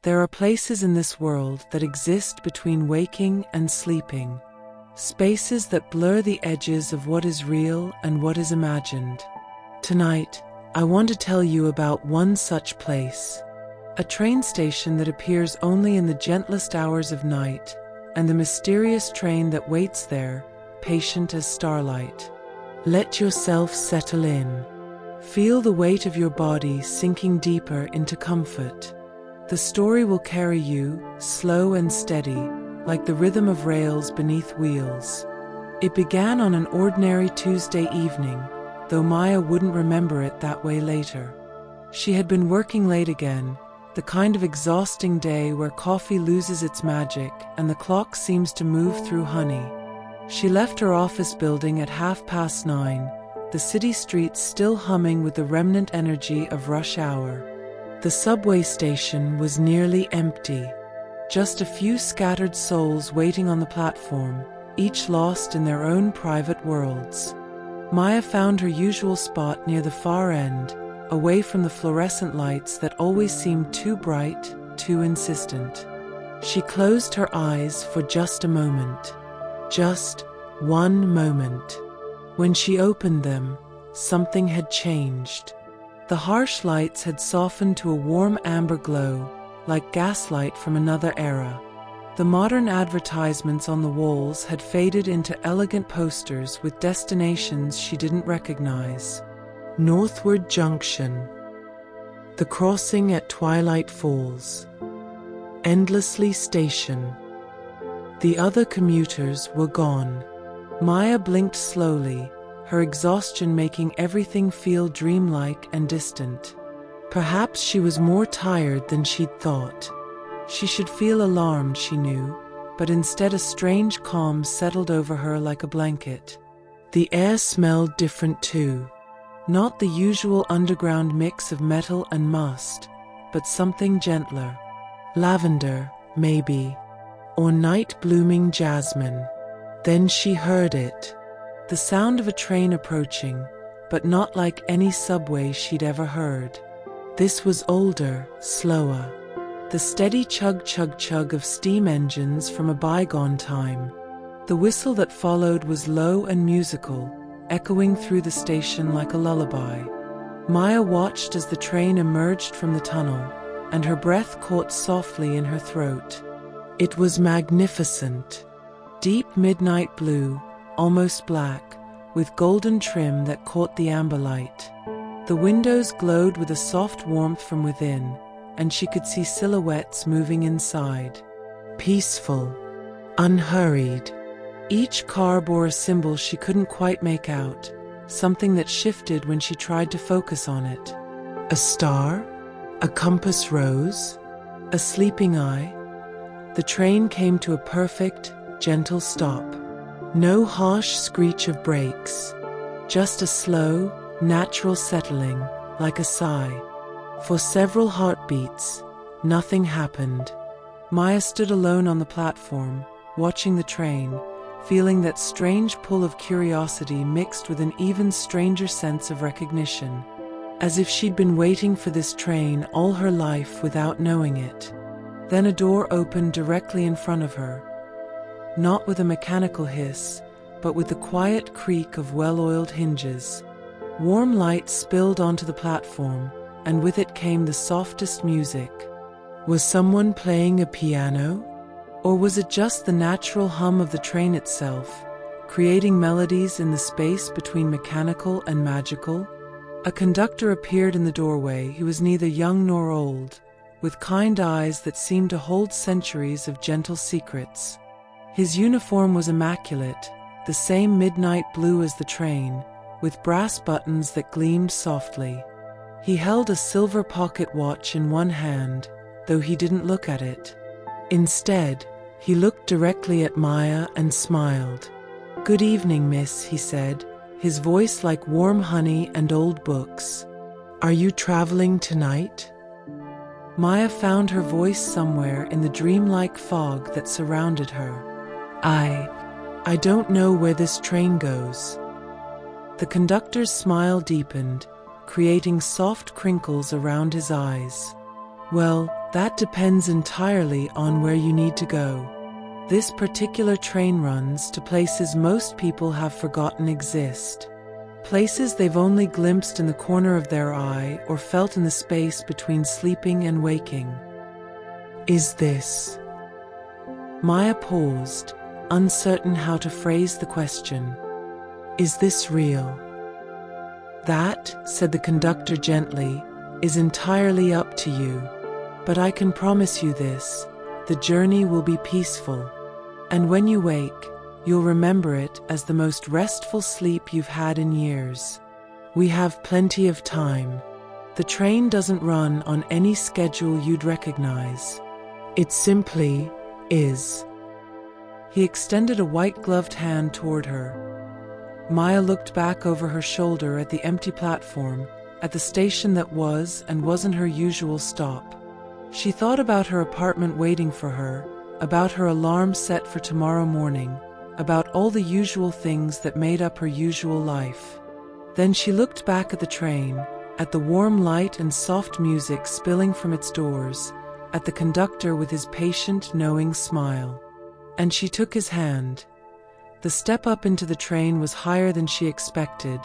There are places in this world that exist between waking and sleeping, spaces that blur the edges of what is real and what is imagined. Tonight, I want to tell you about one such place, a train station that appears only in the gentlest hours of night, and the mysterious train that waits there, patient as starlight. Let yourself settle in. Feel the weight of your body sinking deeper into comfort. The story will carry you, slow and steady, like the rhythm of rails beneath wheels. It began on an ordinary Tuesday evening, though Maya wouldn't remember it that way later. She had been working late again, the kind of exhausting day where coffee loses its magic and the clock seems to move through honey. She left her office building at 9:30, the city streets still humming with the remnant energy of rush hour. The subway station was nearly empty. Just a few scattered souls waiting on the platform, each lost in their own private worlds. Maya found her usual spot near the far end, away from the fluorescent lights that always seemed too bright, too insistent. She closed her eyes for just a moment. Just one moment. When she opened them, something had changed. The harsh lights had softened to a warm amber glow, like gaslight from another era. The modern advertisements on the walls had faded into elegant posters with destinations she didn't recognize. Northward Junction. The Crossing at Twilight Falls. Endlessly Station. The other commuters were gone. Maya blinked slowly, her exhaustion making everything feel dreamlike and distant. Perhaps she was more tired than she'd thought. She should feel alarmed, she knew, but instead a strange calm settled over her like a blanket. The air smelled different too. Not the usual underground mix of metal and must, but something gentler. Lavender, maybe, or night-blooming jasmine. Then she heard it. The sound of a train approaching, but not like any subway she'd ever heard. This was older, slower. The steady chug-chug-chug of steam engines from a bygone time. The whistle that followed was low and musical, echoing through the station like a lullaby. Maya watched as the train emerged from the tunnel, and her breath caught softly in her throat. It was magnificent. Deep midnight blue, almost black, with golden trim that caught the amber light. The windows glowed with a soft warmth from within, and she could see silhouettes moving inside. Peaceful, unhurried. Each car bore a symbol she couldn't quite make out, something that shifted when she tried to focus on it. A star? A compass rose? A sleeping eye? The train came to a perfect, gentle stop. No harsh screech of brakes, just a slow, natural settling, like a sigh. For several heartbeats, nothing happened. Maya stood alone on the platform, watching the train, feeling that strange pull of curiosity mixed with an even stranger sense of recognition, as if she'd been waiting for this train all her life without knowing it. Then a door opened directly in front of her, not with a mechanical hiss, but with the quiet creak of well-oiled hinges. Warm light spilled onto the platform, and with it came the softest music. Was someone playing a piano? Or was it just the natural hum of the train itself, creating melodies in the space between mechanical and magical? A conductor appeared in the doorway. He was neither young nor old, with kind eyes that seemed to hold centuries of gentle secrets. His uniform was immaculate, the same midnight blue as the train, with brass buttons that gleamed softly. He held a silver pocket watch in one hand, though he didn't look at it. Instead, he looked directly at Maya and smiled. "Good evening, miss," he said, his voice like warm honey and old books. "Are you traveling tonight?" Maya found her voice somewhere in the dreamlike fog that surrounded her. I don't know where this train goes." The conductor's smile deepened, creating soft crinkles around his eyes. "Well, That depends entirely on where you need to go. This particular train runs to places most people have forgotten exist. Places they've only glimpsed in the corner of their eye or felt in the space between sleeping and waking. Is this? Maya paused, uncertain how to phrase the question. Is this real? That, said the conductor gently, is entirely up to you. But I can promise you this, the journey will be peaceful. And when you wake, you'll remember it as the most restful sleep you've had in years. We have plenty of time. The train doesn't run on any schedule you'd recognize. It simply is. He extended a white-gloved hand toward her. Maya looked back over her shoulder at the empty platform, at the station that was and wasn't her usual stop. She thought about her apartment waiting for her, about her alarm set for tomorrow morning, about all the usual things that made up her usual life. Then she looked back at the train, at the warm light and soft music spilling from its doors, at the conductor with his patient, knowing smile. And she took his hand. The step up into the train was higher than she expected,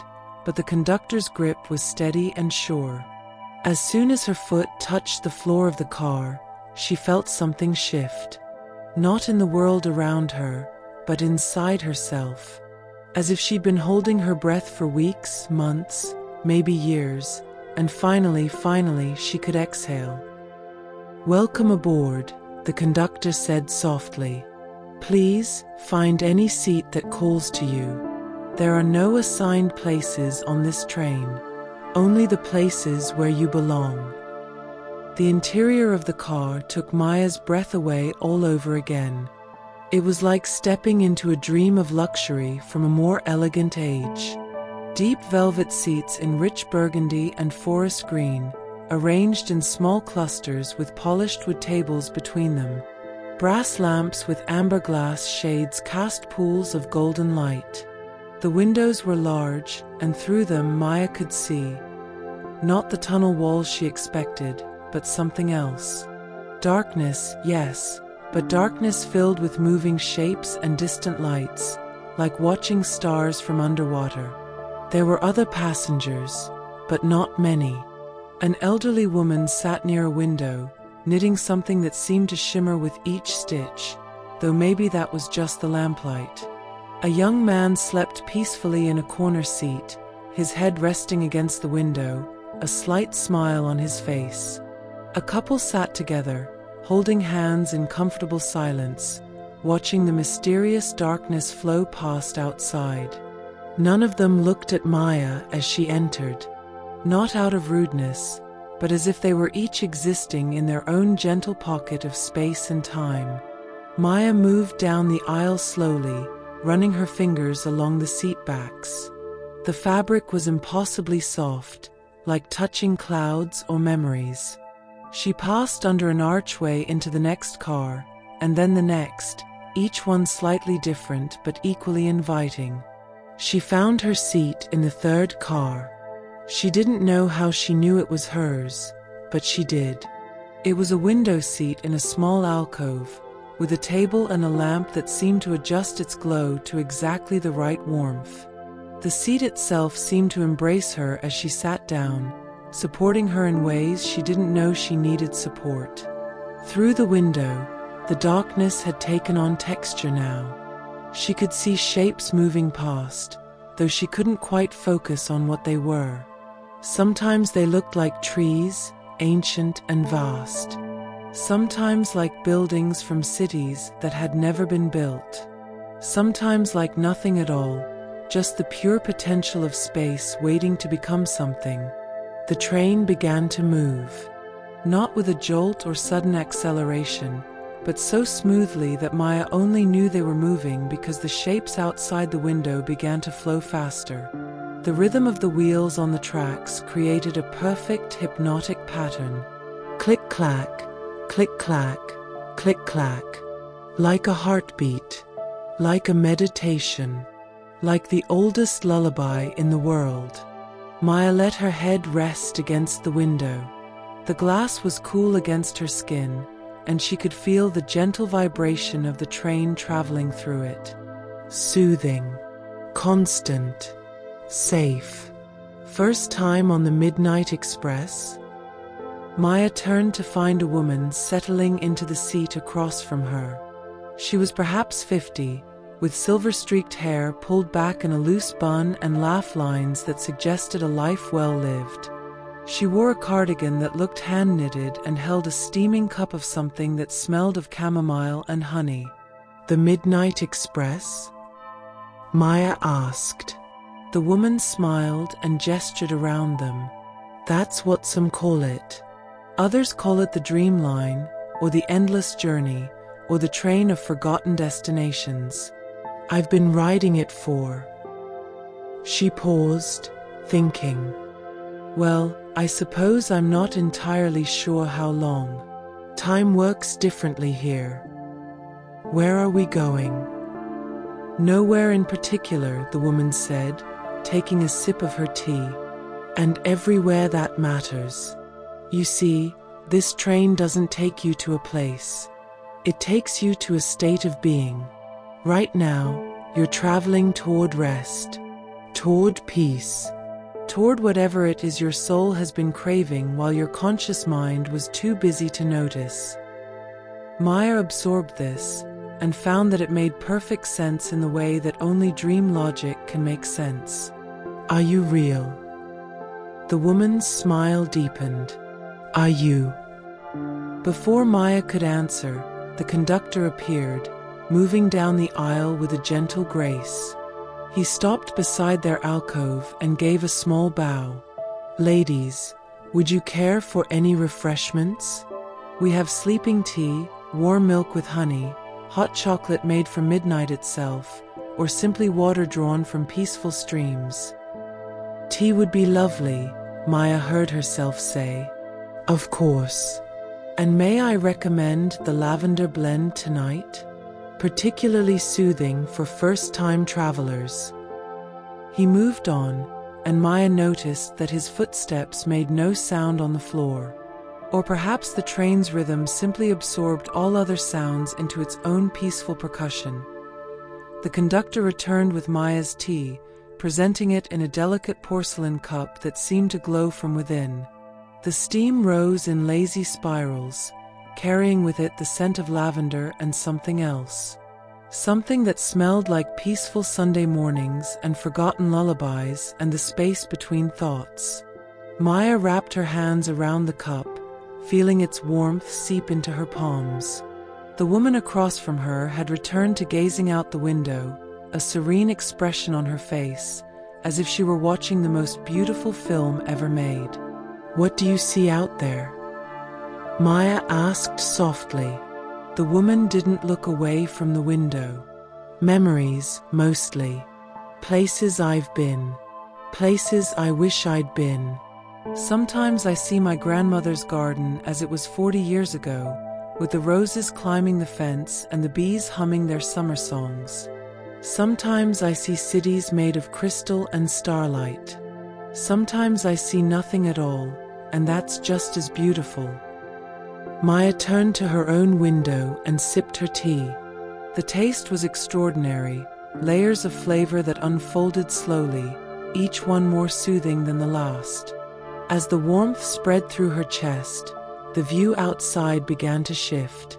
but the conductor's grip was steady and sure. As soon as her foot touched the floor of the car, she felt something shift. Not in the world around her, but inside herself. As if she'd been holding her breath for weeks, months, maybe years, and finally she could exhale. "Welcome aboard," the conductor said softly. "Please, find any seat that calls to you. There are no assigned places on this train, only the places where you belong." The interior of the car took Maya's breath away all over again. It was like stepping into a dream of luxury from a more elegant age. Deep velvet seats in rich burgundy and forest green, arranged in small clusters with polished wood tables between them. Brass lamps with amber glass shades cast pools of golden light. The windows were large, and through them Maya could see, not the tunnel walls she expected, but something else. Darkness, yes, but darkness filled with moving shapes and distant lights, like watching stars from underwater. There were other passengers, but not many. An elderly woman sat near a window, knitting something that seemed to shimmer with each stitch, though maybe that was just the lamplight. A young man slept peacefully in a corner seat, his head resting against the window, a slight smile on his face. A couple sat together, holding hands in comfortable silence, watching the mysterious darkness flow past outside. None of them looked at Maya as she entered, not out of rudeness, but as if they were each existing in their own gentle pocket of space and time. Maya moved down the aisle slowly, running her fingers along the seat backs. The fabric was impossibly soft, like touching clouds or memories. She passed under an archway into the next car, and then the next, each one slightly different but equally inviting. She found her seat in the third car. She didn't know how she knew it was hers, but she did. It was a window seat in a small alcove, with a table and a lamp that seemed to adjust its glow to exactly the right warmth. The seat itself seemed to embrace her as she sat down, supporting her in ways she didn't know she needed support. Through the window, the darkness had taken on texture now. She could see shapes moving past, though she couldn't quite focus on what they were. Sometimes they looked like trees, ancient and vast. Sometimes like buildings from cities that had never been built. Sometimes like nothing at all, just the pure potential of space waiting to become something. The train began to move. Not with a jolt or sudden acceleration, but so smoothly that Maya only knew they were moving because the shapes outside the window began to flow faster. The rhythm of the wheels on the tracks created a perfect hypnotic pattern. Click-clack, click-clack, click-clack. Like a heartbeat, like a meditation, like the oldest lullaby in the world. Maya let her head rest against the window. The glass was cool against her skin, and she could feel the gentle vibration of the train traveling through it. Soothing, constant, safe. First time on the Midnight Express? Maya turned to find a woman settling into the seat across from her. She was perhaps 50, with silver-streaked hair pulled back in a loose bun and laugh lines that suggested a life well lived. She wore a cardigan that looked hand-knitted and held a steaming cup of something that smelled of chamomile and honey. "The Midnight Express?" Maya asked. The woman smiled and gestured around them. "That's what some call it. Others call it the Dreamline, or the Endless Journey, or the Train of Forgotten Destinations. I've been riding it for..." She paused, thinking. "Well, I suppose I'm not entirely sure how long. Time works differently here." "Where are we going?" "Nowhere in particular," the woman said, taking a sip of her tea. "And everywhere that matters. You see, this train doesn't take you to a place. It takes you to a state of being. Right now, you're traveling toward rest, toward peace, toward whatever it is your soul has been craving while your conscious mind was too busy to notice." Maya absorbed this and found that it made perfect sense in the way that only dream logic can make sense. "Are you real?" The woman's smile deepened. "Are you?" Before Maya could answer, the conductor appeared, moving down the aisle with a gentle grace. He stopped beside their alcove and gave a small bow. "Ladies, would you care for any refreshments? We have sleeping tea, warm milk with honey, hot chocolate made from midnight itself, or simply water drawn from peaceful streams." "Tea would be lovely," Maya heard herself say. "Of course. And may I recommend the lavender blend tonight? Particularly soothing for first-time travelers." He moved on, and Maya noticed that his footsteps made no sound on the floor. Or perhaps the train's rhythm simply absorbed all other sounds into its own peaceful percussion. The conductor returned with Maya's tea, presenting it in a delicate porcelain cup that seemed to glow from within. The steam rose in lazy spirals, carrying with it the scent of lavender and something else. Something that smelled like peaceful Sunday mornings and forgotten lullabies and the space between thoughts. Maya wrapped her hands around the cup, feeling its warmth seep into her palms. The woman across from her had returned to gazing out the window, a serene expression on her face, as if she were watching the most beautiful film ever made. "What do you see out there?" Maya asked softly. The woman didn't look away from the window. "Memories, mostly. Places I've been. Places I wish I'd been. Sometimes I see my grandmother's garden as it was 40 years ago, with the roses climbing the fence and the bees humming their summer songs. Sometimes I see cities made of crystal and starlight. Sometimes I see nothing at all, and that's just as beautiful." Maya turned to her own window and sipped her tea. The taste was extraordinary, layers of flavor that unfolded slowly, each one more soothing than the last. As the warmth spread through her chest, the view outside began to shift.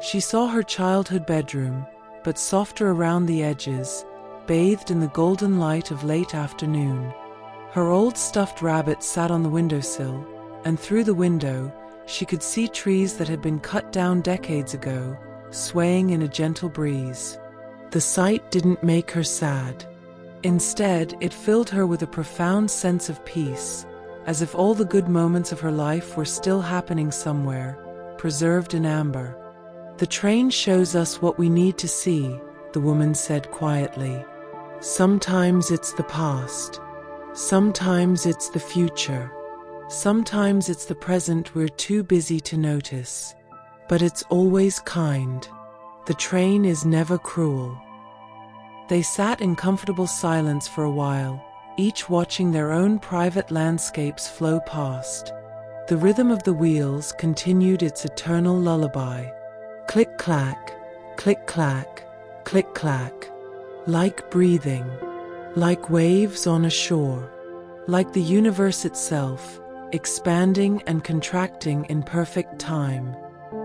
She saw her childhood bedroom, but softer around the edges, bathed in the golden light of late afternoon. Her old stuffed rabbit sat on the windowsill, and through the window, she could see trees that had been cut down decades ago, swaying in a gentle breeze. The sight didn't make her sad. Instead, it filled her with a profound sense of peace, as if all the good moments of her life were still happening somewhere, preserved in amber. "The train shows us what we need to see," the woman said quietly. "Sometimes it's the past. Sometimes it's the future. Sometimes it's the present we're too busy to notice. But it's always kind. The train is never cruel." They sat in comfortable silence for a while, each watching their own private landscapes flow past. The rhythm of the wheels continued its eternal lullaby. Click-clack, click-clack, click-clack. Like breathing, like waves on a shore, like the universe itself, expanding and contracting in perfect time.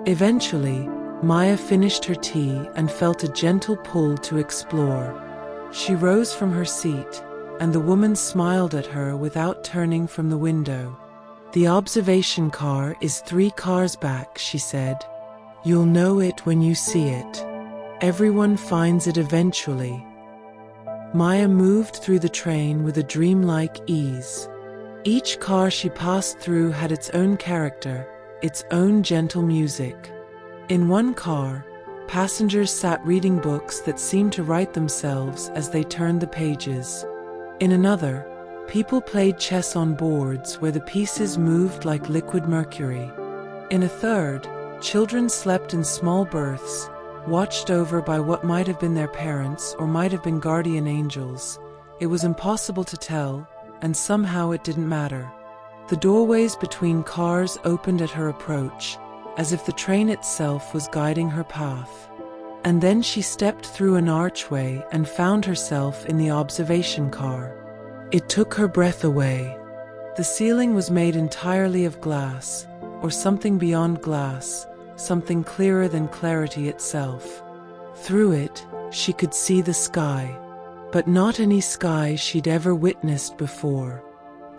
Eventually, Maya finished her tea and felt a gentle pull to explore. She rose from her seat, and the woman smiled at her without turning from the window. "The observation car is 3 cars back," she said. "You'll know it when you see it. Everyone finds it eventually." Maya moved through the train with a dreamlike ease. Each car she passed through had its own character, its own gentle music. In one car, passengers sat reading books that seemed to write themselves as they turned the pages. In another, people played chess on boards where the pieces moved like liquid mercury. In a third, children slept in small berths, watched over by what might have been their parents or might have been guardian angels. It was impossible to tell, and somehow it didn't matter. The doorways between cars opened at her approach, as if the train itself was guiding her path. And then she stepped through an archway and found herself in the observation car. It took her breath away. The ceiling was made entirely of glass, or something beyond glass, something clearer than clarity itself. Through it, she could see the sky, but not any sky she'd ever witnessed before.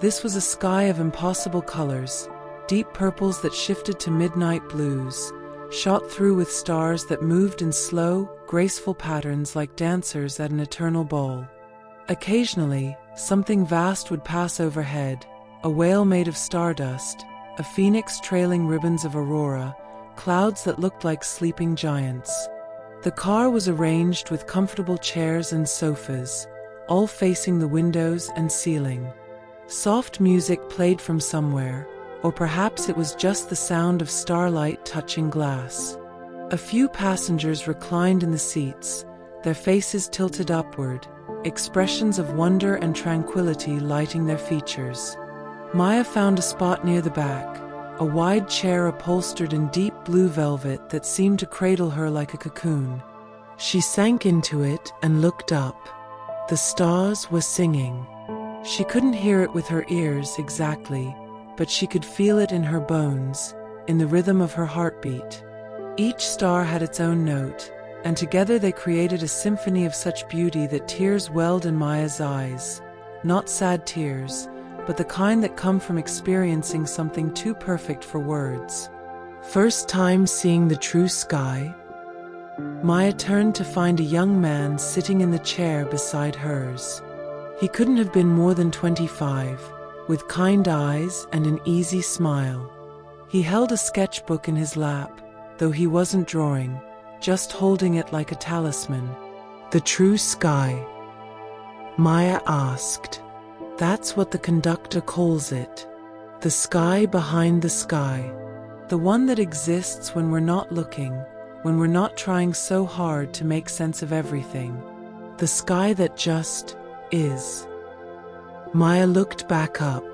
This was a sky of impossible colors, deep purples that shifted to midnight blues, shot through with stars that moved in slow, graceful patterns like dancers at an eternal ball. Occasionally, something vast would pass overhead, a whale made of stardust, a phoenix trailing ribbons of aurora, clouds that looked like sleeping giants. The car was arranged with comfortable chairs and sofas, all facing the windows and ceiling. Soft music played from somewhere, or perhaps it was just the sound of starlight touching glass. A few passengers reclined in the seats, their faces tilted upward, expressions of wonder and tranquility lighting their features. Maya found a spot near the back, a wide chair upholstered in deep blue velvet that seemed to cradle her like a cocoon. She sank into it and looked up. The stars were singing. She couldn't hear it with her ears exactly, but she could feel it in her bones, in the rhythm of her heartbeat. Each star had its own note, and together they created a symphony of such beauty that tears welled in Maya's eyes. Not sad tears, but the kind that come from experiencing something too perfect for words. First time seeing the true sky? Maya turned to find a young man sitting in the chair beside hers. He couldn't have been more than 25, with kind eyes and an easy smile. He held a sketchbook in his lap, though he wasn't drawing, just holding it like a talisman. "The true sky?" Maya asked. "That's what the conductor calls it. The sky behind the sky. The one that exists when we're not looking, when we're not trying so hard to make sense of everything. The sky that just is." Maya looked back up.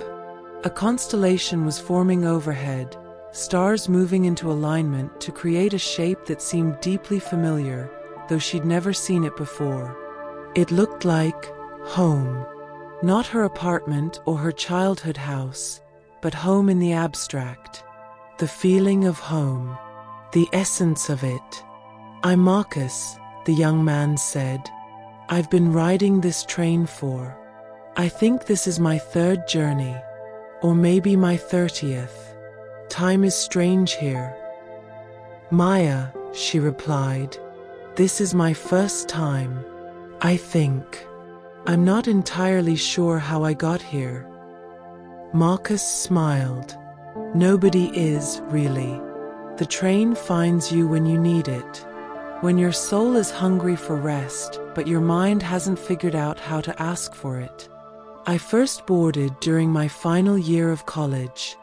A constellation was forming overhead, stars moving into alignment to create a shape that seemed deeply familiar, though she'd never seen it before. It looked like home. Not her apartment or her childhood house, but home in the abstract. The feeling of home. The essence of it. "I'm Marcus," the young man said. "I've been riding this train for, I think this is my 3rd journey, or maybe my 30th. Time is strange here." "Maya," she replied, "this is my first time, I think. I'm not entirely sure how I got here." Marcus smiled. "Nobody is, really. The train finds you when you need it. When your soul is hungry for rest, but your mind hasn't figured out how to ask for it. I first boarded during my final year of college.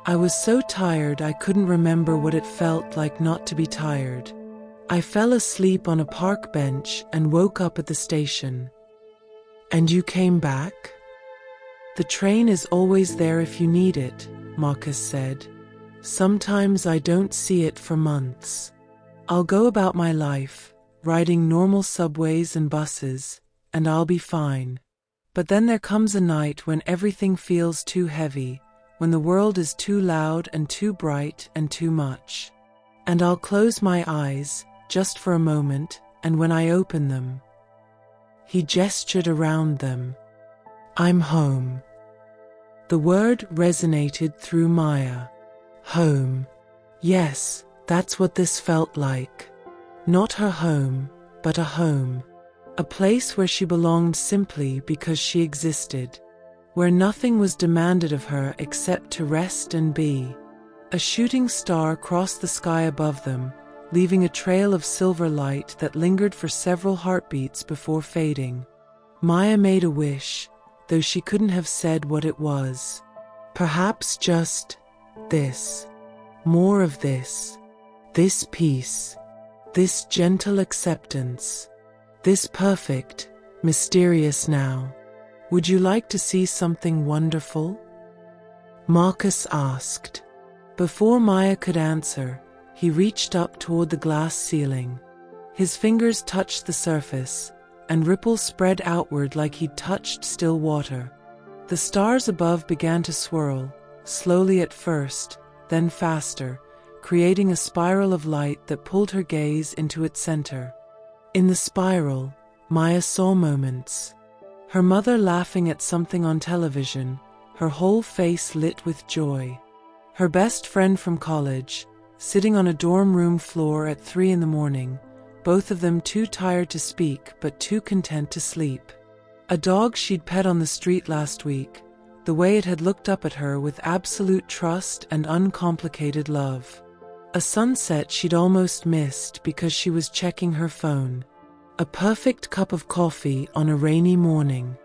I was so tired I couldn't remember what it felt like not to be tired. I fell asleep on a park bench and woke up at the station." "And you came back?" "The train is always there if you need it," Marcus said. Sometimes I don't see it for months. I'll go about my life, riding normal subways and buses, and I'll be fine. But then there comes a night when everything feels too heavy, when the world is too loud and too bright and too much. And I'll close my eyes, just for a moment, and when I open them, he gestured around them. I'm home. The word resonated through Maya. Home. Yes, that's what this felt like. Not her home, but a home. A place where she belonged simply because she existed. Where nothing was demanded of her except to rest and be. A shooting star crossed the sky above them, leaving a trail of silver light that lingered for several heartbeats before fading. Maya made a wish, though she couldn't have said what it was. Perhaps just this. More of this. This peace. This gentle acceptance. This perfect, mysterious now. Would you like to see something wonderful? Marcus asked. Before Maya could answer, he reached up toward the glass ceiling. His fingers touched the surface, and ripples spread outward like he'd touched still water. The stars above began to swirl, slowly at first, then faster, creating a spiral of light that pulled her gaze into its center. In the spiral, Maya saw moments. Her mother laughing at something on television, her whole face lit with joy. Her best friend from college, sitting on a dorm room floor at 3 a.m, both of them too tired to speak but too content to sleep. A dog she'd pet on the street last week, the way it had looked up at her with absolute trust and uncomplicated love. A sunset she'd almost missed because she was checking her phone. A perfect cup of coffee on a rainy morning.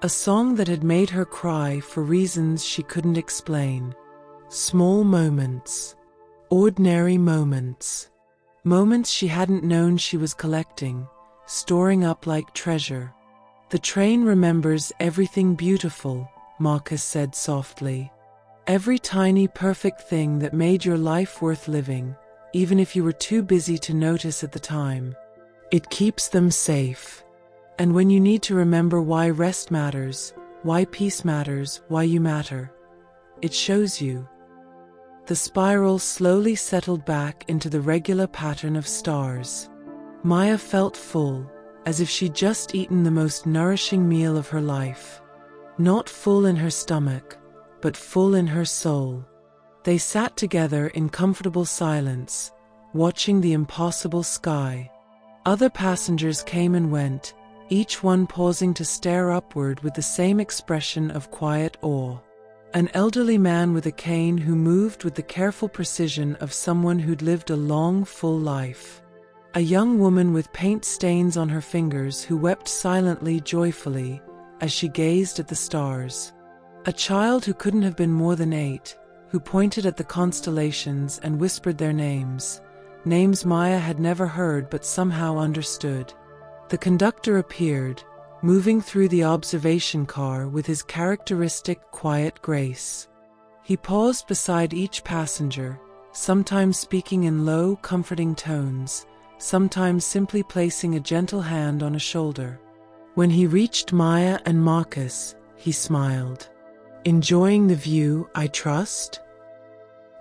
A song that had made her cry for reasons she couldn't explain. Small moments. Ordinary moments. Moments she hadn't known she was collecting, storing up like treasure. The train remembers everything beautiful, Marcus said softly. Every tiny perfect thing that made your life worth living, even if you were too busy to notice at the time. It keeps them safe. And when you need to remember why rest matters, why peace matters, why you matter, it shows you. The spiral slowly settled back into the regular pattern of stars. Maya felt full, as if she'd just eaten the most nourishing meal of her life. Not full in her stomach, but full in her soul. They sat together in comfortable silence, watching the impossible sky. Other passengers came and went, each one pausing to stare upward with the same expression of quiet awe. An elderly man with a cane who moved with the careful precision of someone who'd lived a long, full life. A young woman with paint stains on her fingers who wept silently, joyfully, as she gazed at the stars. A child who couldn't have been more than 8, who pointed at the constellations and whispered their names, names Maya had never heard but somehow understood. The conductor appeared, moving through the observation car with his characteristic quiet grace. He paused beside each passenger, sometimes speaking in low, comforting tones, sometimes simply placing a gentle hand on a shoulder. When he reached Maya and Marcus, he smiled. Enjoying the view, I trust?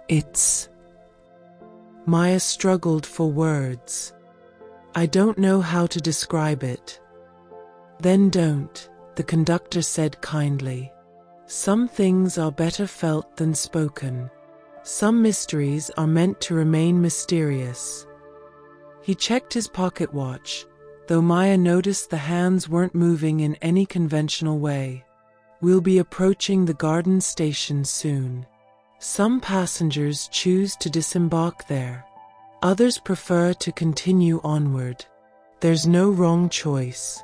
It's... Maya struggled for words. I don't know how to describe it. Then don't, the conductor said kindly. Some things are better felt than spoken. Some mysteries are meant to remain mysterious. He checked his pocket watch, though Maya noticed the hands weren't moving in any conventional way. We'll be approaching the garden station soon. Some passengers choose to disembark there. Others prefer to continue onward. There's no wrong choice.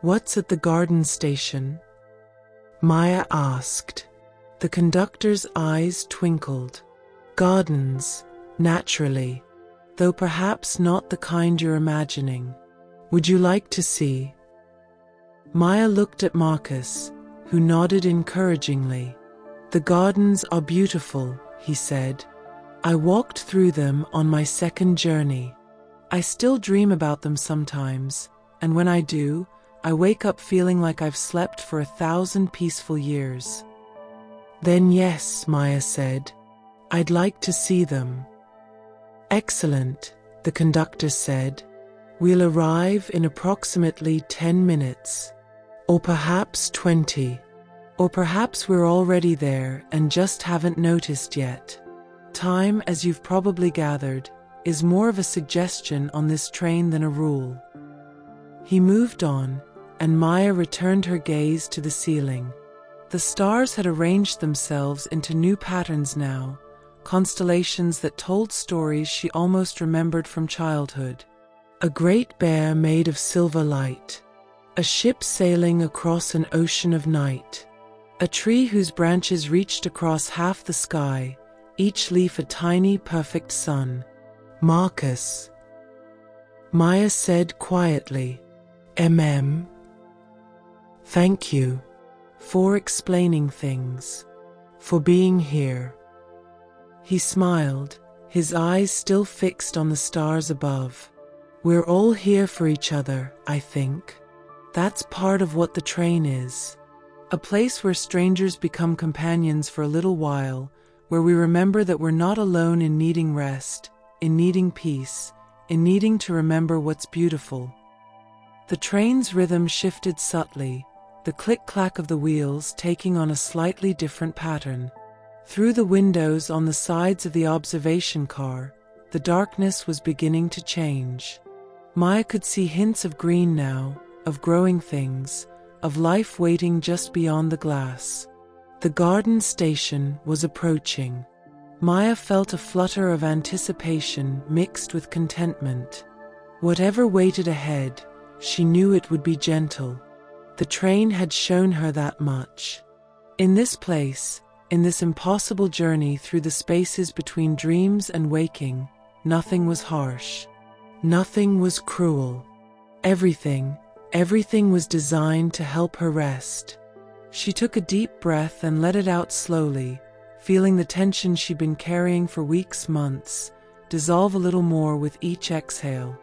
What's at the garden station? Maya asked. The conductor's eyes twinkled. Gardens, naturally, though perhaps not the kind you're imagining. Would you like to see? Maya looked at Marcus, who nodded encouragingly. "The gardens are beautiful," he said. "I walked through them on my second journey. I still dream about them sometimes, and when I do, I wake up feeling like I've slept for 1,000 peaceful years." "Then yes," Maya said, "I'd like to see them." "Excellent," the conductor said. "We'll arrive in approximately 10 minutes. Or perhaps 20. Or perhaps we're already there and just haven't noticed yet. Time, as you've probably gathered, is more of a suggestion on this train than a rule." He moved on, and Maya returned her gaze to the ceiling. The stars had arranged themselves into new patterns now, constellations that told stories she almost remembered from childhood. A great bear made of silver light. A ship sailing across an ocean of night. A tree whose branches reached across half the sky, each leaf a tiny, perfect sun. "Marcus," Maya said quietly. Thank you. For explaining things. For being here." He smiled, his eyes still fixed on the stars above. "We're all here for each other, I think. That's part of what the train is. A place where strangers become companions for a little while, where we remember that we're not alone in needing rest, in needing peace, in needing to remember what's beautiful." The train's rhythm shifted subtly, the click-clack of the wheels taking on a slightly different pattern. Through the windows on the sides of the observation car, the darkness was beginning to change. Maya could see hints of green now, of growing things, of life waiting just beyond the glass. The garden station was approaching. Maya felt a flutter of anticipation mixed with contentment. Whatever waited ahead, she knew it would be gentle. The train had shown her that much. In this place, in this impossible journey through the spaces between dreams and waking, nothing was harsh. Nothing was cruel. Everything was designed to help her rest. She took a deep breath and let it out slowly, feeling the tension she'd been carrying for weeks, months, dissolve a little more with each exhale.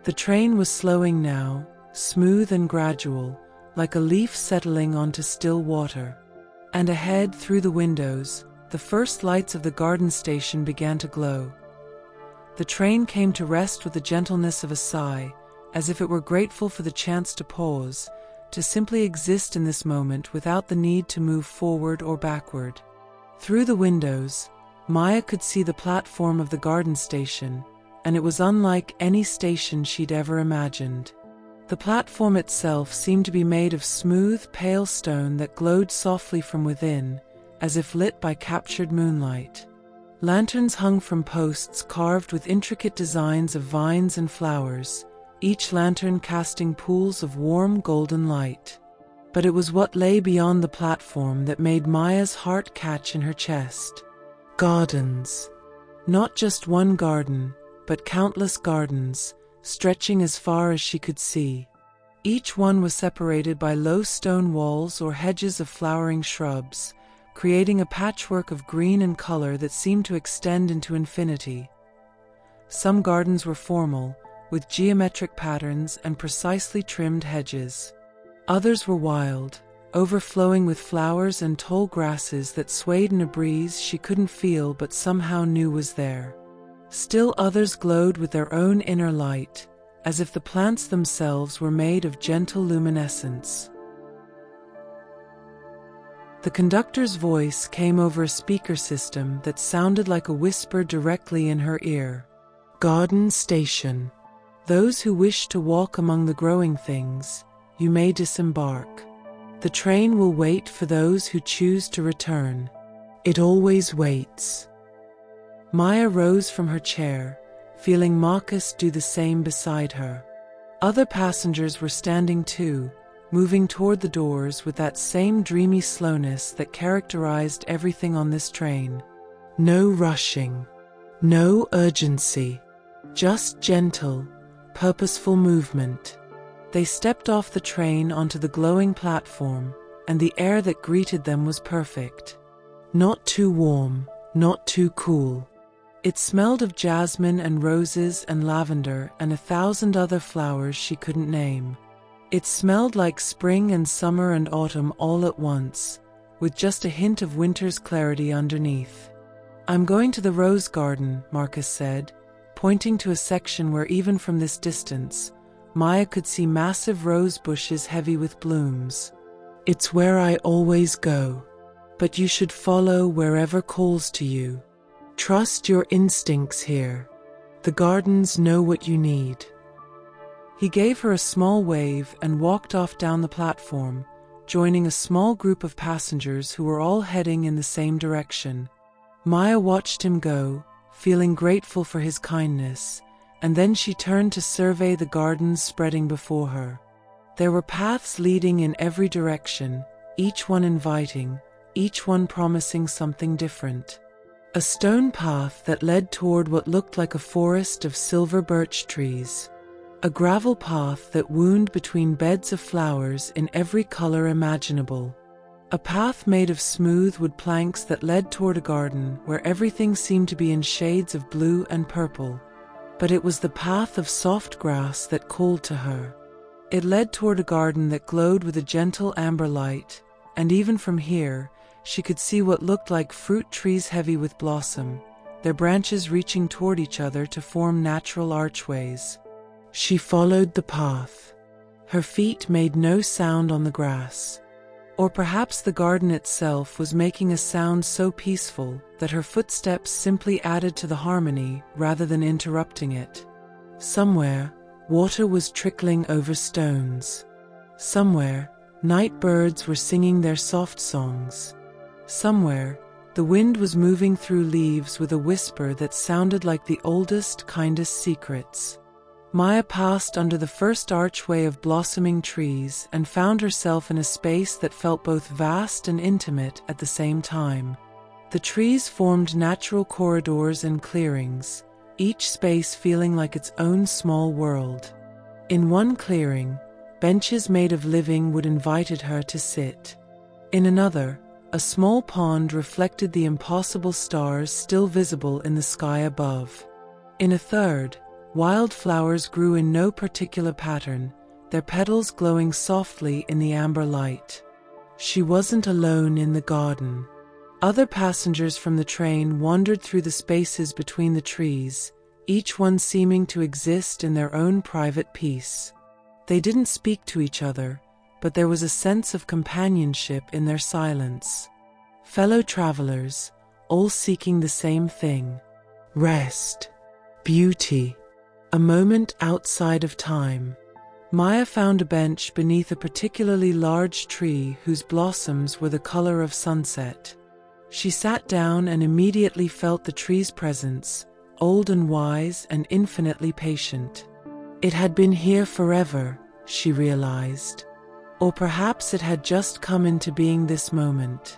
The train was slowing now, smooth and gradual, like a leaf settling onto still water. And ahead, through the windows, the first lights of the garden station began to glow. The train came to rest with the gentleness of a sigh, as if it were grateful for the chance to pause, to simply exist in this moment without the need to move forward or backward. Through the windows, Maya could see the platform of the garden station, and it was unlike any station she'd ever imagined. The platform itself seemed to be made of smooth, pale stone that glowed softly from within, as if lit by captured moonlight. Lanterns hung from posts carved with intricate designs of vines and flowers, each lantern casting pools of warm golden light. But it was what lay beyond the platform that made Maya's heart catch in her chest. Gardens. Not just one garden, but countless gardens, stretching as far as she could see. Each one was separated by low stone walls or hedges of flowering shrubs, creating a patchwork of green and color that seemed to extend into infinity. Some gardens were formal, with geometric patterns and precisely trimmed hedges. Others were wild, overflowing with flowers and tall grasses that swayed in a breeze she couldn't feel but somehow knew was there. Still others glowed with their own inner light, as if the plants themselves were made of gentle luminescence. The conductor's voice came over a speaker system that sounded like a whisper directly in her ear. Garden Station. Those who wish to walk among the growing things, you may disembark. The train will wait for those who choose to return. It always waits. Maya rose from her chair, feeling Marcus do the same beside her. Other passengers were standing too, moving toward the doors with that same dreamy slowness that characterized everything on this train. No rushing, no urgency, just gentle, purposeful movement. They stepped off the train onto the glowing platform, and the air that greeted them was perfect. Not too warm, not too cool. It smelled of jasmine and roses and lavender and 1,000 other flowers she couldn't name. It smelled like spring and summer and autumn all at once, with just a hint of winter's clarity underneath. "I'm going to the rose garden," Marcus said, pointing to a section where even from this distance, Maya could see massive rose bushes heavy with blooms. "It's where I always go. But you should follow wherever calls to you. Trust your instincts here. The gardens know what you need." He gave her a small wave and walked off down the platform, joining a small group of passengers who were all heading in the same direction. Maya watched him go, feeling grateful for his kindness, and then she turned to survey the gardens spreading before her. There were paths leading in every direction, each one inviting, each one promising something different. A stone path that led toward what looked like a forest of silver birch trees. A gravel path that wound between beds of flowers in every color imaginable. A path made of smooth wood planks that led toward a garden where everything seemed to be in shades of blue and purple. But it was the path of soft grass that called to her. It led toward a garden that glowed with a gentle amber light, and even from here, she could see what looked like fruit trees heavy with blossom, their branches reaching toward each other to form natural archways. She followed the path. Her feet made no sound on the grass. Or perhaps the garden itself was making a sound so peaceful that her footsteps simply added to the harmony rather than interrupting it. Somewhere, water was trickling over stones. Somewhere, night birds were singing their soft songs. Somewhere, the wind was moving through leaves with a whisper that sounded like the oldest, kindest secrets. Maya passed under the first archway of blossoming trees and found herself in a space that felt both vast and intimate at the same time. The trees formed natural corridors and clearings, each space feeling like its own small world. In one clearing, benches made of living wood invited her to sit. In another, a small pond reflected the impossible stars still visible in the sky above. In a third, wildflowers grew in no particular pattern, their petals glowing softly in the amber light. She wasn't alone in the garden. Other passengers from the train wandered through the spaces between the trees, each one seeming to exist in their own private peace. They didn't speak to each other, but there was a sense of companionship in their silence. Fellow travelers, all seeking the same thing: rest, beauty, a moment outside of time. Maya found a bench beneath a particularly large tree whose blossoms were the color of sunset. She sat down and immediately felt the tree's presence, old and wise and infinitely patient. It had been here forever, she realized. Or perhaps it had just come into being this moment.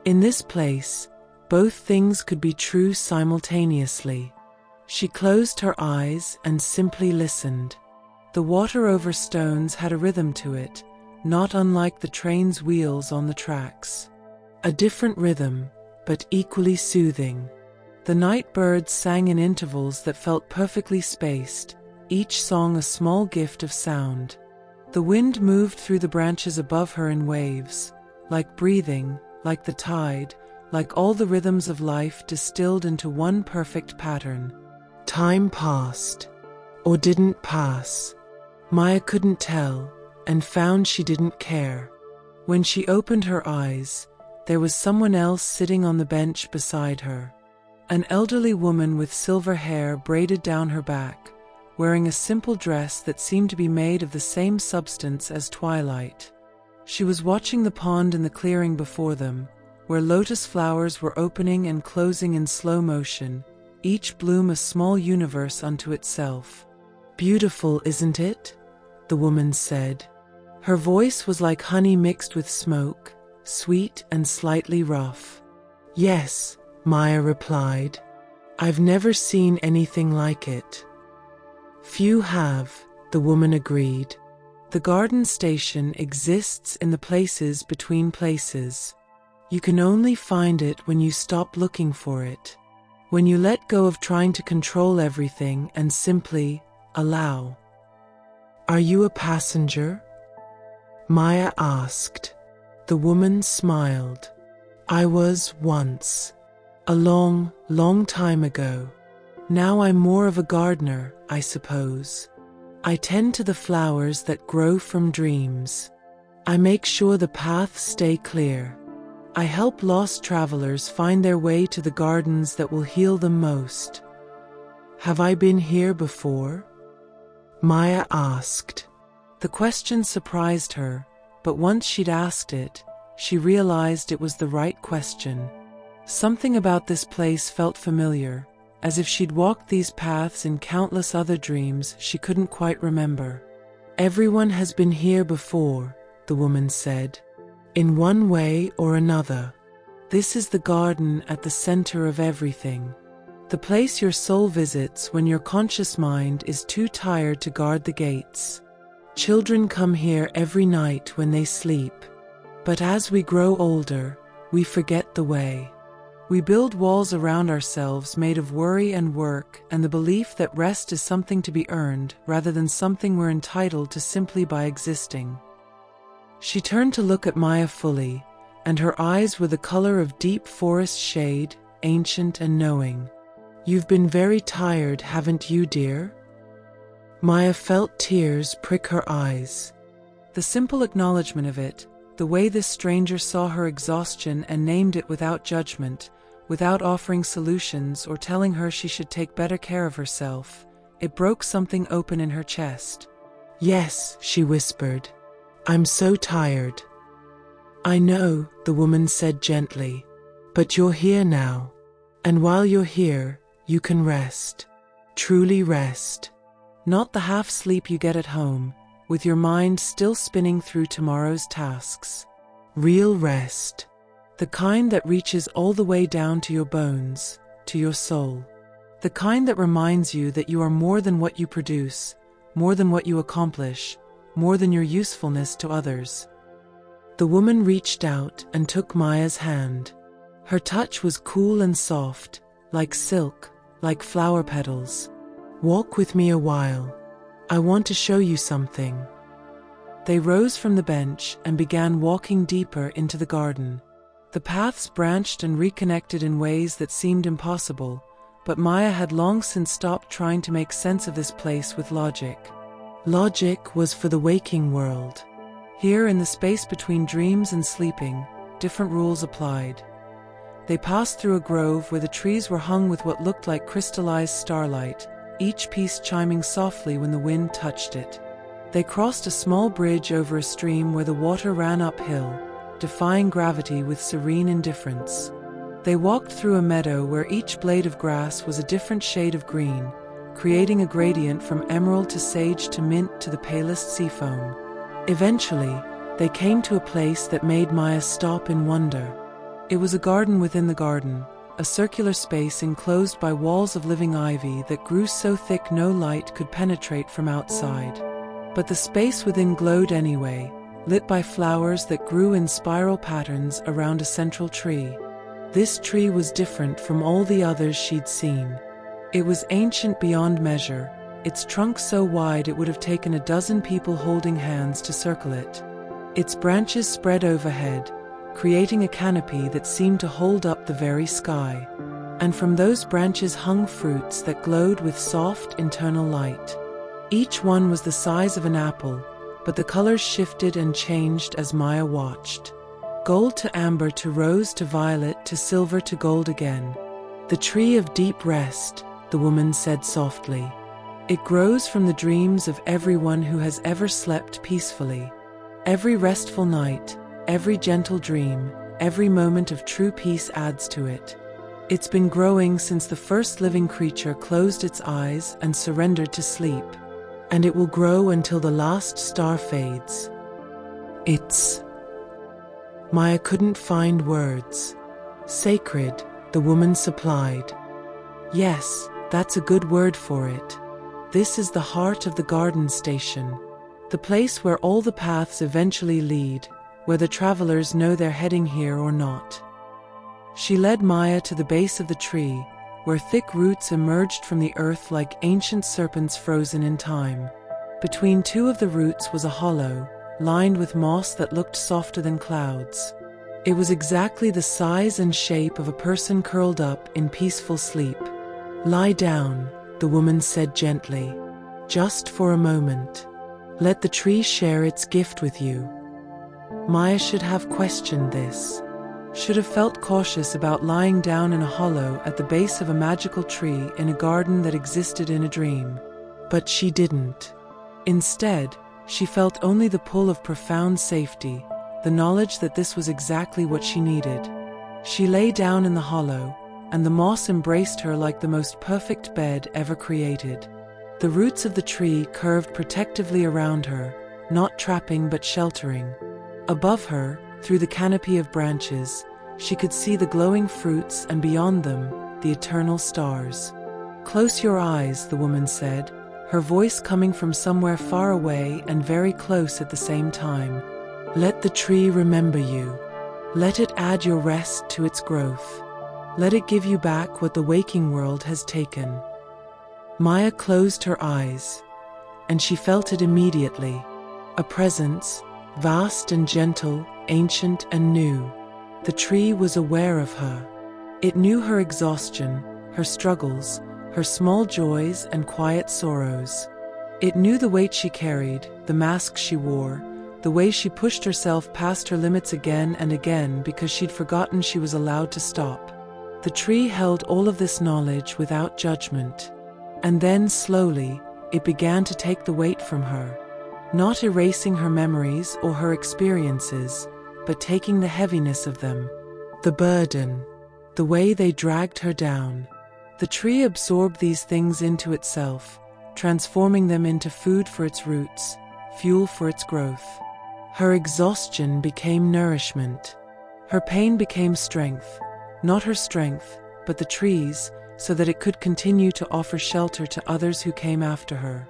In this place, both things could be true simultaneously. She closed her eyes and simply listened. The water over stones had a rhythm to it, not unlike the train's wheels on the tracks. A different rhythm, but equally soothing. The night birds sang in intervals that felt perfectly spaced, each song a small gift of sound. The wind moved through the branches above her in waves, like breathing, like the tide, like all the rhythms of life distilled into one perfect pattern. Time passed, or didn't pass. Maya couldn't tell, and found she didn't care. When she opened her eyes, there was someone else sitting on the bench beside her. An elderly woman with silver hair braided down her back, wearing a simple dress that seemed to be made of the same substance as twilight. She was watching the pond in the clearing before them, where lotus flowers were opening and closing in slow motion, each bloom a small universe unto itself. "Beautiful, isn't it?" the woman said. Her voice was like honey mixed with smoke, sweet and slightly rough. "Yes," Maya replied. "I've never seen anything like it." "Few have," the woman agreed. "The garden station exists in the places between places. You can only find it when you stop looking for it. When you let go of trying to control everything and simply allow. Are you a passenger? Maya asked. The woman smiled. I was once. A long, long time ago. Now I'm more of a gardener, I suppose. I tend to the flowers that grow from dreams. I make sure the paths stay clear. I help lost travelers find their way to the gardens that will heal them most. Have I been here before? Maya asked. The question surprised her, but once she'd asked it, she realized it was the right question. Something about this place felt familiar, as if she'd walked these paths in countless other dreams she couldn't quite remember. Everyone has been here before, the woman said. In one way or another. This is the garden at the center of everything. The place your soul visits when your conscious mind is too tired to guard the gates. Children come here every night when they sleep. But as we grow older, we forget the way. We build walls around ourselves made of worry and work and the belief that rest is something to be earned rather than something we're entitled to simply by existing. She turned to look at Maya fully, and her eyes were the color of deep forest shade, ancient and knowing. You've been very tired, haven't you, dear? Maya felt tears prick her eyes. The simple acknowledgement of it, the way this stranger saw her exhaustion and named it without judgment, without offering solutions or telling her she should take better care of herself, it broke something open in her chest. Yes, she whispered. I'm so tired. I know, the woman said gently, but you're here now. And while you're here, you can rest. Truly rest. Not the half sleep you get at home, with your mind still spinning through tomorrow's tasks. Real rest. The kind that reaches all the way down to your bones, to your soul. The kind that reminds you that you are more than what you produce, more than what you accomplish, more than your usefulness to others. The woman reached out and took Maya's hand. Her touch was cool and soft, like silk, like flower petals. Walk with me a while. I want to show you something. They rose from the bench and began walking deeper into the garden. The paths branched and reconnected in ways that seemed impossible, but Maya had long since stopped trying to make sense of this place with logic. Logic was for the waking world. Here, in the space between dreams and sleeping, different rules applied. They passed through a grove where the trees were hung with what looked like crystallized starlight, each piece chiming softly when the wind touched it. They crossed a small bridge over a stream where the water ran uphill, defying gravity with serene indifference. They walked through a meadow where each blade of grass was a different shade of green, creating a gradient from emerald to sage to mint to the palest seafoam. Eventually, they came to a place that made Maya stop in wonder. It was a garden within the garden, a circular space enclosed by walls of living ivy that grew so thick no light could penetrate from outside. But the space within glowed anyway, lit by flowers that grew in spiral patterns around a central tree. This tree was different from all the others she'd seen. It was ancient beyond measure, its trunk so wide it would have taken a dozen people holding hands to circle it. Its branches spread overhead, creating a canopy that seemed to hold up the very sky. And from those branches hung fruits that glowed with soft, internal light. Each one was the size of an apple, but the colors shifted and changed as Maya watched. Gold to amber to rose to violet to silver to gold again. The tree of deep rest, the woman said softly. It grows from the dreams of everyone who has ever slept peacefully. Every restful night, every gentle dream, every moment of true peace adds to it. It's been growing since the first living creature closed its eyes and surrendered to sleep. And it will grow until the last star fades. It's... Maya couldn't find words. Sacred, the woman supplied. Yes, that's a good word for it. This is the heart of the garden station. The place where all the paths eventually lead, whether travelers know they're heading here or not. She led Maya to the base of the tree, where thick roots emerged from the earth like ancient serpents frozen in time. Between two of the roots was a hollow, lined with moss that looked softer than clouds. It was exactly the size and shape of a person curled up in peaceful sleep. "Lie down," the woman said gently. "Just for a moment. Let the tree share its gift with you." Maya should have questioned this. Should have felt cautious about lying down in a hollow at the base of a magical tree in a garden that existed in a dream. But she didn't. Instead, she felt only the pull of profound safety, the knowledge that this was exactly what she needed. She lay down in the hollow, and the moss embraced her like the most perfect bed ever created. The roots of the tree curved protectively around her, not trapping but sheltering. Above her, through the canopy of branches, she could see the glowing fruits and beyond them, the eternal stars. "Close your eyes," the woman said, her voice coming from somewhere far away and very close at the same time. "Let the tree remember you. Let it add your rest to its growth. Let it give you back what the waking world has taken." Maya closed her eyes, and she felt it immediately. A presence, vast and gentle, ancient and new. The tree was aware of her. It knew her exhaustion, her struggles, her small joys and quiet sorrows. It knew the weight she carried, the mask she wore, the way she pushed herself past her limits again and again because she'd forgotten she was allowed to stop. The tree held all of this knowledge without judgment. And then, slowly, it began to take the weight from her. Not erasing her memories or her experiences, but taking the heaviness of them. The burden. The way they dragged her down. The tree absorbed these things into itself, transforming them into food for its roots, fuel for its growth. Her exhaustion became nourishment. Her pain became strength. Not her strength, but the tree's, so that it could continue to offer shelter to others who came after her.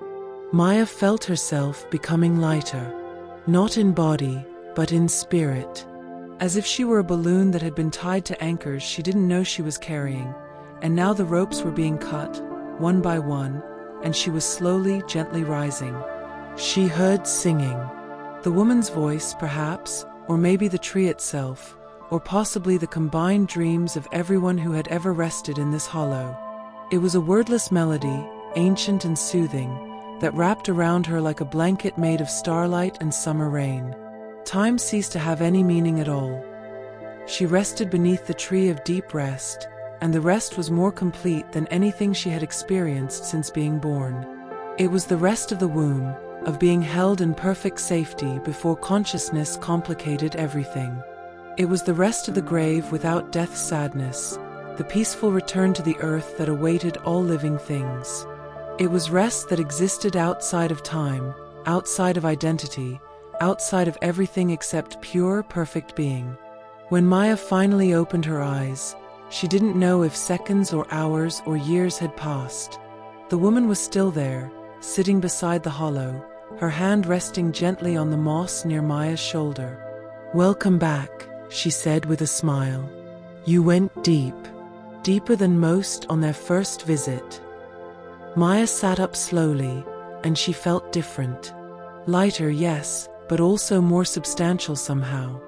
Maya felt herself becoming lighter, not in body, but in spirit. As if she were a balloon that had been tied to anchors she didn't know she was carrying, and now the ropes were being cut, one by one, and she was slowly, gently rising. She heard singing. The woman's voice, perhaps, or maybe the tree itself, or possibly the combined dreams of everyone who had ever rested in this hollow. It was a wordless melody, ancient and soothing, that wrapped around her like a blanket made of starlight and summer rain. Time ceased to have any meaning at all. She rested beneath the tree of deep rest, and the rest was more complete than anything she had experienced since being born. It was the rest of the womb, of being held in perfect safety before consciousness complicated everything. It was the rest of the grave without death's sadness, the peaceful return to the earth that awaited all living things. It was rest that existed outside of time, outside of identity, outside of everything except pure, perfect being. When Maya finally opened her eyes, she didn't know if seconds or hours or years had passed. The woman was still there, sitting beside the hollow, her hand resting gently on the moss near Maya's shoulder. "Welcome back," she said with a smile. "You went deep, deeper than most on their first visit." Maya sat up slowly, and she felt different. Lighter, yes, but also more substantial somehow.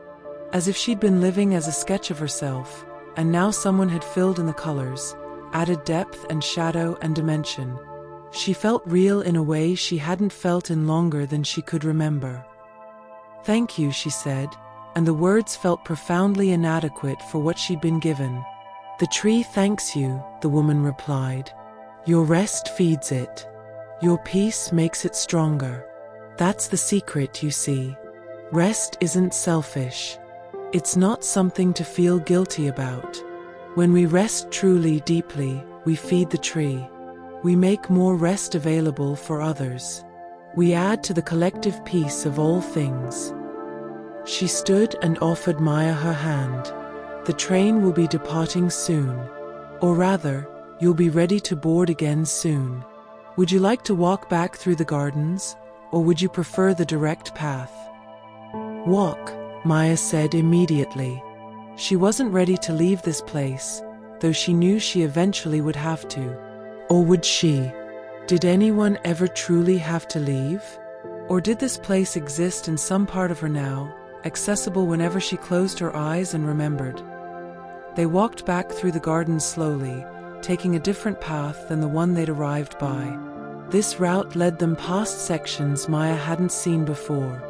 As if she'd been living as a sketch of herself, and now someone had filled in the colors, added depth and shadow and dimension. She felt real in a way she hadn't felt in longer than she could remember. "Thank you," she said, and the words felt profoundly inadequate for what she'd been given. "The tree thanks you," the woman replied. "Your rest feeds it. Your peace makes it stronger. That's the secret, you see. Rest isn't selfish. It's not something to feel guilty about. When we rest truly, deeply, we feed the tree. We make more rest available for others. We add to the collective peace of all things." She stood and offered Maya her hand. "The train will be departing soon. Or rather, you'll be ready to board again soon. Would you like to walk back through the gardens, or would you prefer the direct path?" "Walk," Maya said immediately. She wasn't ready to leave this place, though she knew she eventually would have to. Or would she? Did anyone ever truly have to leave? Or did this place exist in some part of her now, accessible whenever she closed her eyes and remembered? They walked back through the garden slowly, taking a different path than the one they'd arrived by. This route led them past sections Maya hadn't seen before.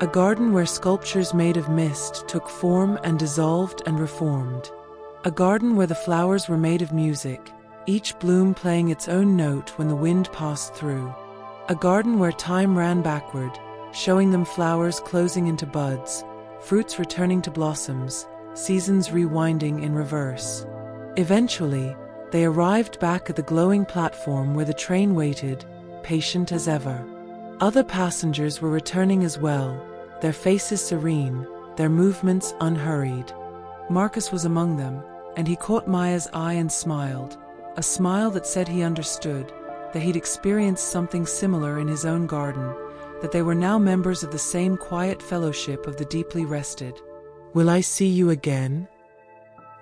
A garden where sculptures made of mist took form and dissolved and reformed. A garden where the flowers were made of music, each bloom playing its own note when the wind passed through. A garden where time ran backward, showing them flowers closing into buds, fruits returning to blossoms, seasons rewinding in reverse. Eventually, they arrived back at the glowing platform where the train waited, patient as ever. Other passengers were returning as well, their faces serene, their movements unhurried. Marcus was among them, and he caught Maya's eye and smiled, a smile that said he understood, that he'd experienced something similar in his own garden, that they were now members of the same quiet fellowship of the deeply rested. "Will I see you again?"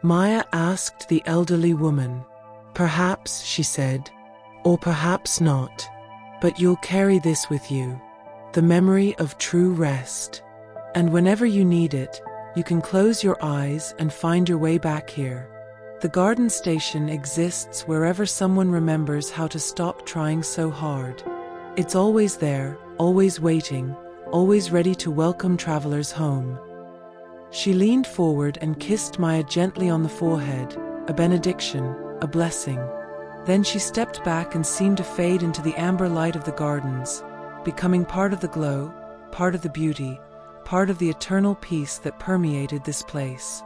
Maya asked the elderly woman. "Perhaps," she said, "or perhaps not. But you'll carry this with you, the memory of true rest. And whenever you need it, you can close your eyes and find your way back here." The garden station exists wherever someone remembers how to stop trying so hard. It's always there, always waiting, always ready to welcome travelers home. She leaned forward and kissed Maya gently on the forehead, a benediction, a blessing. Then she stepped back and seemed to fade into the amber light of the gardens, becoming part of the glow, part of the beauty, part of the eternal peace that permeated this place.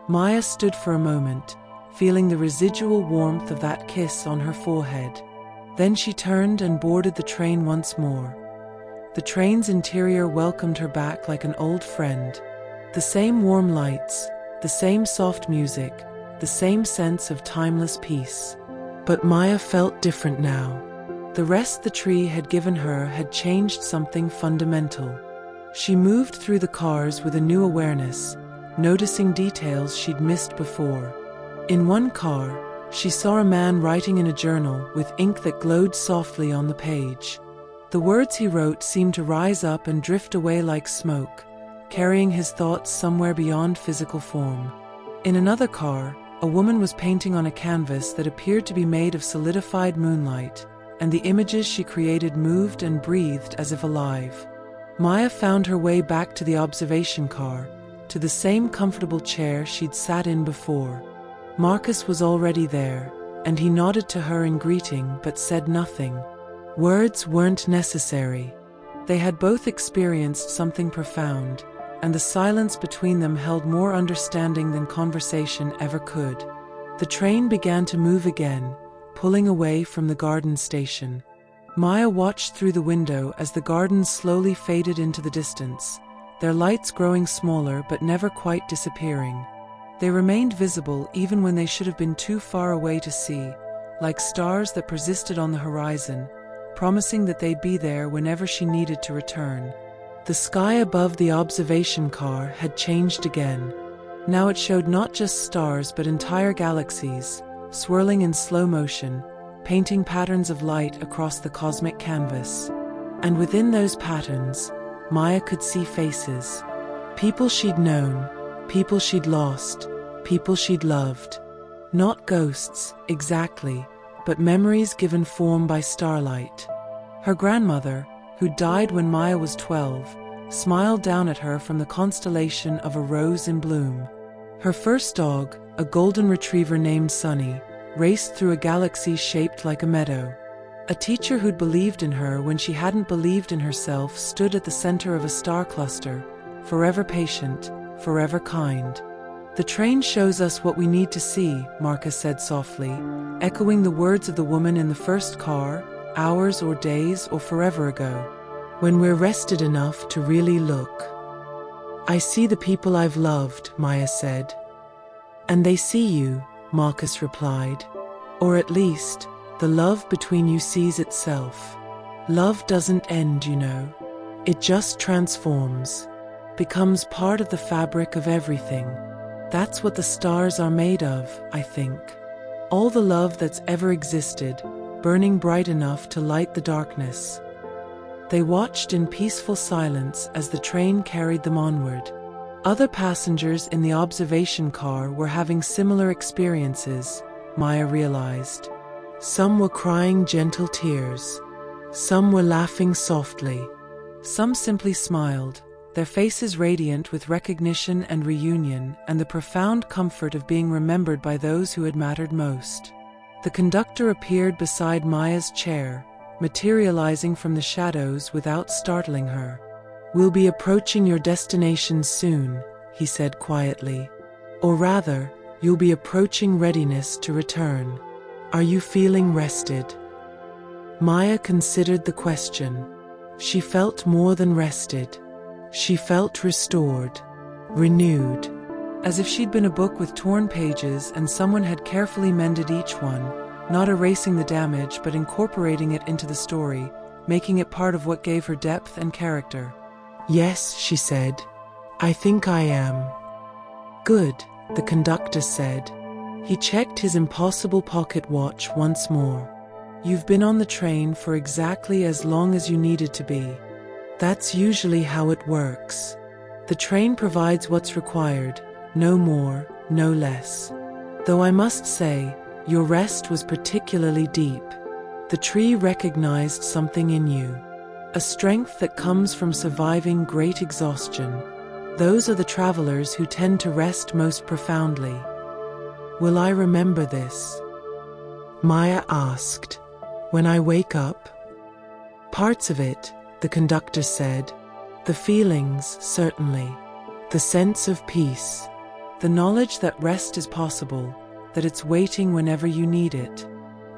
Maya stood for a moment, feeling the residual warmth of that kiss on her forehead. Then she turned and boarded the train once more. The train's interior welcomed her back like an old friend. The same warm lights, the same soft music, the same sense of timeless peace. But Maya felt different now. The rest the tree had given her had changed something fundamental. She moved through the cars with a new awareness, noticing details she'd missed before. In one car, she saw a man writing in a journal with ink that glowed softly on the page. The words he wrote seemed to rise up and drift away like smoke, carrying his thoughts somewhere beyond physical form. In another car, a woman was painting on a canvas that appeared to be made of solidified moonlight, and the images she created moved and breathed as if alive. Maya found her way back to the observation car, to the same comfortable chair she'd sat in before. Marcus was already there, and he nodded to her in greeting but said nothing. Words weren't necessary. They had both experienced something profound, and the silence between them held more understanding than conversation ever could. The train began to move again, pulling away from the garden station. Maya watched through the window as the gardens slowly faded into the distance, their lights growing smaller but never quite disappearing. They remained visible even when they should have been too far away to see, like stars that persisted on the horizon, promising that they'd be there whenever she needed to return. The sky above the observation car had changed again. Now it showed not just stars but entire galaxies, swirling in slow motion, painting patterns of light across the cosmic canvas. And within those patterns, Maya could see faces. People she'd known, people she'd lost, people she'd loved. Not ghosts, exactly, but memories given form by starlight. Her grandmother, who died when Maya was 12, smiled down at her from the constellation of a rose in bloom. Her first dog, a golden retriever named Sunny, raced through a galaxy shaped like a meadow. A teacher who'd believed in her when she hadn't believed in herself stood at the center of a star cluster, forever patient, forever kind. "The train shows us what we need to see," Marcus said softly, echoing the words of the woman in the first car, hours or days or forever ago. "When we're rested enough to really look." "I see the people I've loved," Maya said. "And they see you," Marcus replied. "Or at least, the love between you sees itself. Love doesn't end, you know. It just transforms." becomes part of the fabric of everything. That's what the stars are made of, I think. All the love that's ever existed, burning bright enough to light the darkness. They watched in peaceful silence as the train carried them onward. Other passengers in the observation car were having similar experiences, Maya realized. Some were crying gentle tears. Some were laughing softly. Some simply smiled, their faces radiant with recognition and reunion and the profound comfort of being remembered by those who had mattered most. The conductor appeared beside Maya's chair, materializing from the shadows without startling her. "We'll be approaching your destination soon," he said quietly. "Or rather, you'll be approaching readiness to return. Are you feeling rested?" Maya considered the question. She felt more than rested. She felt restored, renewed, as if she'd been a book with torn pages and someone had carefully mended each one, not erasing the damage but incorporating it into the story, making it part of what gave her depth and character. "Yes," she said. "I think I am." "Good," the conductor said. He checked his impossible pocket watch once more. "You've been on the train for exactly as long as you needed to be. That's usually how it works. The train provides what's required, no more, no less. Though I must say, your rest was particularly deep. The tree recognized something in you. A strength that comes from surviving great exhaustion. Those are the travelers who tend to rest most profoundly." "Will I remember this?" Maya asked. "When I wake up?" "Parts of it," the conductor said. "The feelings, certainly. The sense of peace. The knowledge that rest is possible, that it's waiting whenever you need it.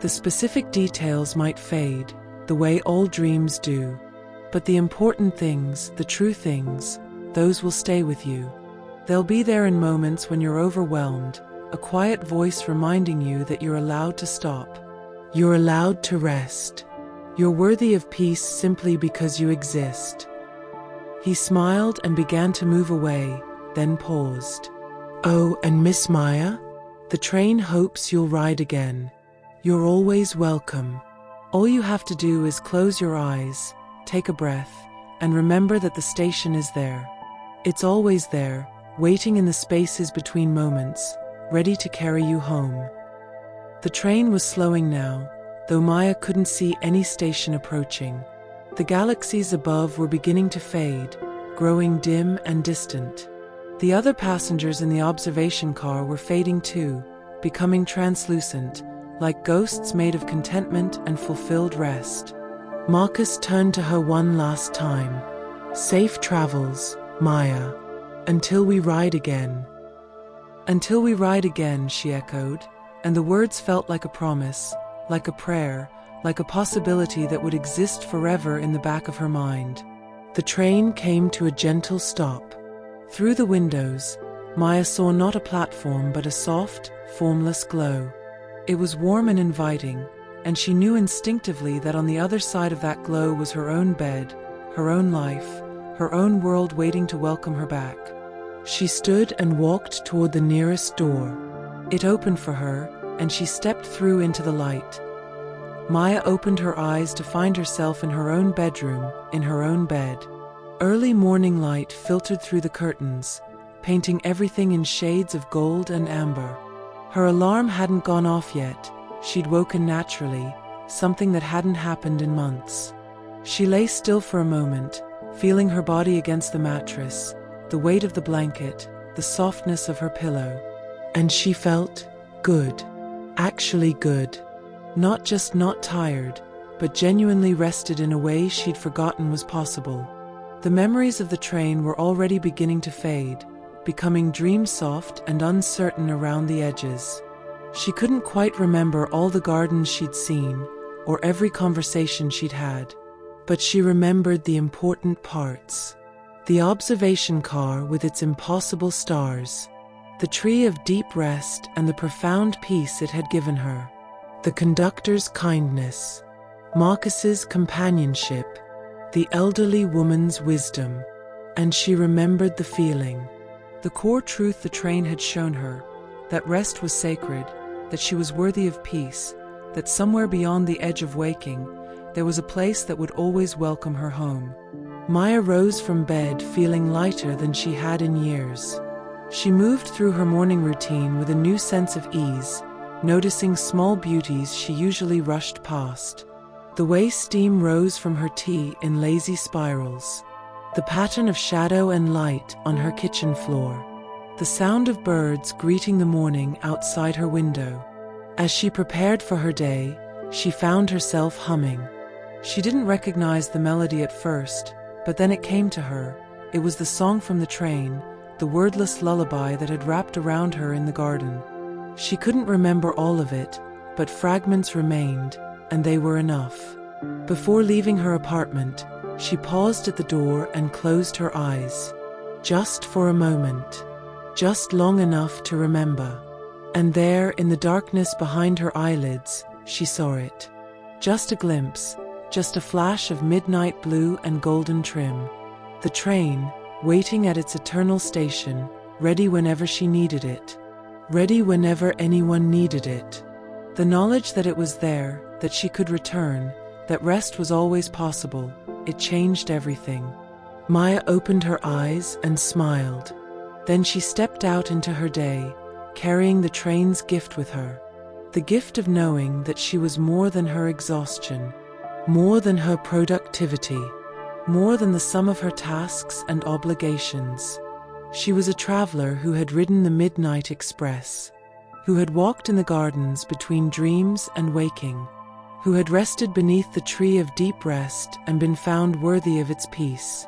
The specific details might fade, the way all dreams do. But the important things, the true things, those will stay with you. They'll be there in moments when you're overwhelmed, a quiet voice reminding you that you're allowed to stop. You're allowed to rest. You're worthy of peace simply because you exist." He smiled and began to move away, then paused. "Oh, and Miss Maya? The train hopes you'll ride again. You're always welcome. All you have to do is close your eyes, take a breath, and remember that the station is there. It's always there, waiting in the spaces between moments, ready to carry you home." The train was slowing now, though Maya couldn't see any station approaching. The galaxies above were beginning to fade, growing dim and distant. The other passengers in the observation car were fading too, becoming translucent, like ghosts made of contentment and fulfilled rest. Marcus turned to her one last time. "Safe travels, Maya. Until we ride again." "Until we ride again," she echoed, and the words felt like a promise, like a prayer, like a possibility that would exist forever in the back of her mind. The train came to a gentle stop. Through the windows, Maya saw not a platform but a soft, formless glow. It was warm and inviting, and she knew instinctively that on the other side of that glow was her own bed, her own life, her own world waiting to welcome her back. She stood and walked toward the nearest door. It opened for her, and she stepped through into the light. Maya opened her eyes to find herself in her own bedroom, in her own bed. Early morning light filtered through the curtains, painting everything in shades of gold and amber. Her alarm hadn't gone off yet. She'd woken naturally, something that hadn't happened in months. She lay still for a moment, feeling her body against the mattress, the weight of the blanket, the softness of her pillow. And she felt good. Actually good. Not just not tired, but genuinely rested in a way she'd forgotten was possible. The memories of the train were already beginning to fade, becoming dream-soft and uncertain around the edges. She couldn't quite remember all the gardens she'd seen, or every conversation she'd had. But she remembered the important parts. The observation car with its impossible stars. The tree of deep rest and the profound peace it had given her. The conductor's kindness. Marcus's companionship. The elderly woman's wisdom. and she remembered the feeling. The core truth the train had shown her, that rest was sacred, that she was worthy of peace, that somewhere beyond the edge of waking, there was a place that would always welcome her home. Maya rose from bed feeling lighter than she had in years. She moved through her morning routine with a new sense of ease, noticing small beauties she usually rushed past. The way steam rose from her tea in lazy spirals, the pattern of shadow and light on her kitchen floor, the sound of birds greeting the morning outside her window. As she prepared for her day, she found herself humming. She didn't recognize the melody at first, but then it came to her. It was the song from the train, the wordless lullaby that had wrapped around her in the garden. She couldn't remember all of it, but fragments remained, and they were enough. Before leaving her apartment, she paused at the door and closed her eyes. Just for a moment. Just long enough to remember. And there, in the darkness behind her eyelids, she saw it. Just a glimpse, just a flash of midnight blue and golden trim. The train, waiting at its eternal station, ready whenever she needed it. Ready whenever anyone needed it. The knowledge that it was there, that she could return, that rest was always possible, it changed everything. Maya opened her eyes and smiled. Then she stepped out into her day, carrying the train's gift with her. The gift of knowing that she was more than her exhaustion, more than her productivity, more than the sum of her tasks and obligations. She was a traveler who had ridden the Midnight Express, who had walked in the gardens between dreams and waking, who had rested beneath the tree of deep rest and been found worthy of its peace.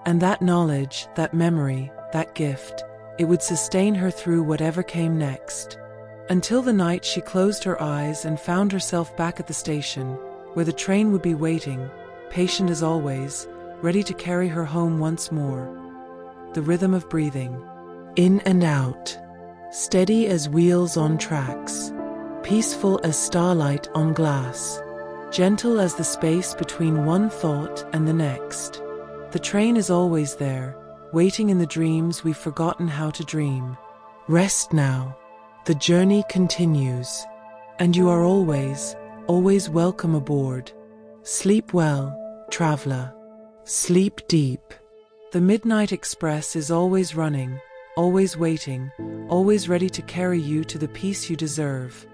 And that knowledge, that memory, that gift, it would sustain her through whatever came next. Until the night she closed her eyes and found herself back at the station, where the train would be waiting, patient as always, ready to carry her home once more. The rhythm of breathing, in and out, steady as wheels on tracks, peaceful as starlight on glass, gentle as the space between one thought and the next. The train is always there, waiting in the dreams we've forgotten how to dream. Rest now. The journey continues, and you are always, always welcome aboard. Sleep well, traveler. Sleep deep. The Midnight Express is always running, always waiting, always ready to carry you to the peace you deserve.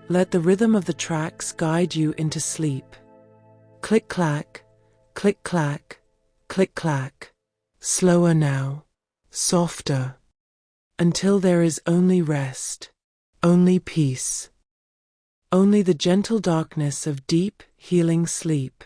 Let the rhythm of the tracks guide you into sleep. Click-clack, click-clack, click-clack. Slower now, softer, until there is only rest, only peace, only the gentle darkness of deep, healing sleep.